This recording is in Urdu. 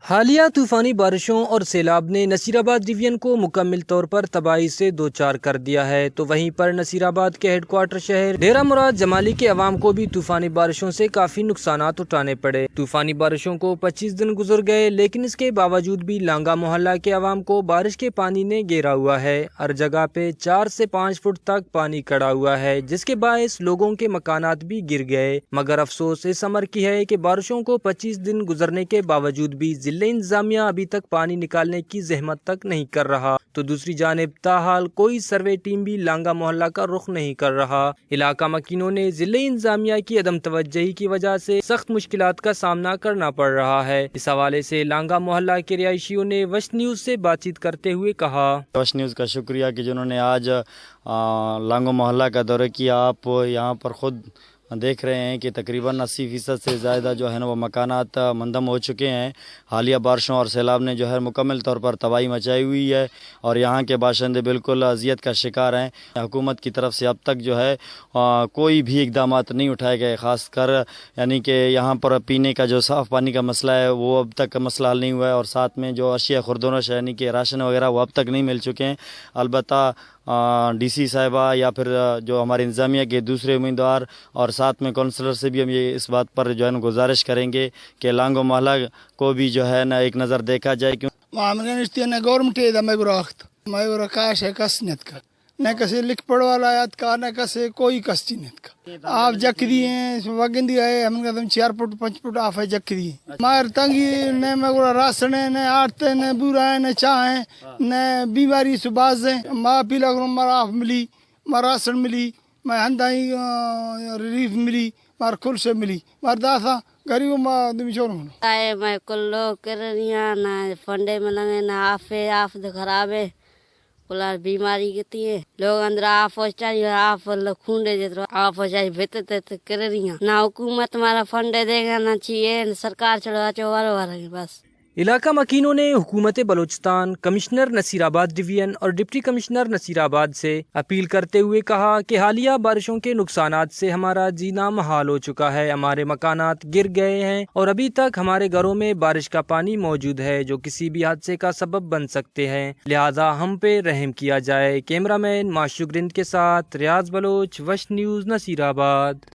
حالیہ طوفانی بارشوں اور سیلاب نے نصیر آباد ڈویژن کو مکمل طور پر تباہی سے دوچار کر دیا ہے، تو وہیں پر نصیر آباد کے ہیڈ کوارٹر شہر ڈیرہ مراد جمالی کے عوام کو بھی طوفانی بارشوں سے کافی نقصانات اٹھانے پڑے۔ طوفانی بارشوں کو 25 دن گزر گئے، لیکن اس کے باوجود بھی لانگا محلہ کے عوام کو بارش کے پانی نے گھیرا ہوا ہے۔ ہر جگہ پہ 4 سے 5 فٹ تک پانی کھڑا ہوا ہے، جس کے باعث لوگوں کے مکانات بھی گر گئے۔ مگر افسوس اس امر کی ہے کہ بارشوں کو 25 دن گزرنے کے باوجود بھی ضلع انتظامیہ ابھی تک پانی نکالنے کی زحمت تک نہیں کر رہا، تو دوسری جانب تاحال کوئی سروے ٹیم بھی لانگا محلہ کا رخ نہیں کر رہا۔ علاقہ مکینوں نے ضلع انتظامیہ کی عدم توجہی کی وجہ سے سخت مشکلات کا سامنا کرنا پڑ رہا ہے۔ اس حوالے سے لانگا محلہ کے رہائشیوں نے وش نیوز سے بات چیت کرتے ہوئے کہا، وش نیوز کا شکریہ کہ جنہوں نے آج لانگا محلہ کا دورہ کیا۔ آپ یہاں پر خود دیکھ رہے ہیں کہ تقریباً 80% سے زیادہ جو ہے نا وہ مکانات منہدم ہو چکے ہیں۔ حالیہ بارشوں اور سیلاب نے جو ہے مکمل طور پر تباہی مچائی ہوئی ہے، اور یہاں کے باشندے بالکل اذیت کا شکار ہیں۔ حکومت کی طرف سے اب تک جو ہے کوئی بھی اقدامات نہیں اٹھائے گئے، خاص کر یعنی کہ یہاں پر پینے کا جو صاف پانی کا مسئلہ ہے وہ اب تک مسئلہ حل نہیں ہوا ہے، اور ساتھ میں جو اشیاء خوردونوش یعنی کہ راشن وغیرہ وہ اب تک نہیں مل چکے ہیں۔ البتہ ڈی سی صاحبہ یا پھر جو ہمارے انتظامیہ کے دوسرے امیدوار اور ساتھ میں کونسلر سے بھی ہم یہ اس بات پر جو ہے نا گزارش کریں گے کہ لانگا محلہ کو بھی جو ہے نا ایک نظر دیکھا جائے۔ کیوں گورنمنٹ میں کاش ہے کسنت کا نہ کسے لکھ پڑھ والا آیات کا نہ کسے کوئی کس چینت کا آپ جک دیے ہیں وگندی ہے ہم کہتے ہیں 4 فٹ 5 فٹ آپ ہے جک دیے مار تنگی نہ مگورا راسن ہے نہ آٹتے نہ بورا ہے نہ چاہ ہے نہ بیماری سباز ہے ماں پیلا کروں مارا آف ملی مارا راسن ملی میں ہندائی ریلیف ملی مار کل سے ملی مار داسا غریب ماں دمی چھوڑوں آئے میں کل لوگ کر رہی ہیں نہ فنڈے ملنگے نہ آف خراب ہے کلار بیماری کتی ہے لوگ اندر آف ہو چاہیے آف کھونڈے جترو آف ہو چاہیے بہتر کر رہی ہیں نہ حکومت ہمارا فنڈے دے گا نہ چاہیے سرکار چڑھا چوارو وارے بس۔ علاقہ مکینوں نے حکومت بلوچستان، کمشنر نصیر آباد ڈویژن اور ڈپٹی کمشنر نصیر آباد سے اپیل کرتے ہوئے کہا کہ حالیہ بارشوں کے نقصانات سے ہمارا جینا محال ہو چکا ہے، ہمارے مکانات گر گئے ہیں اور ابھی تک ہمارے گھروں میں بارش کا پانی موجود ہے جو کسی بھی حادثے کا سبب بن سکتے ہیں، لہذا ہم پہ رحم کیا جائے۔ کیمرہ مین معشوق رند کے ساتھ ریاض بلوچ، وش نیوز، نصیر آباد۔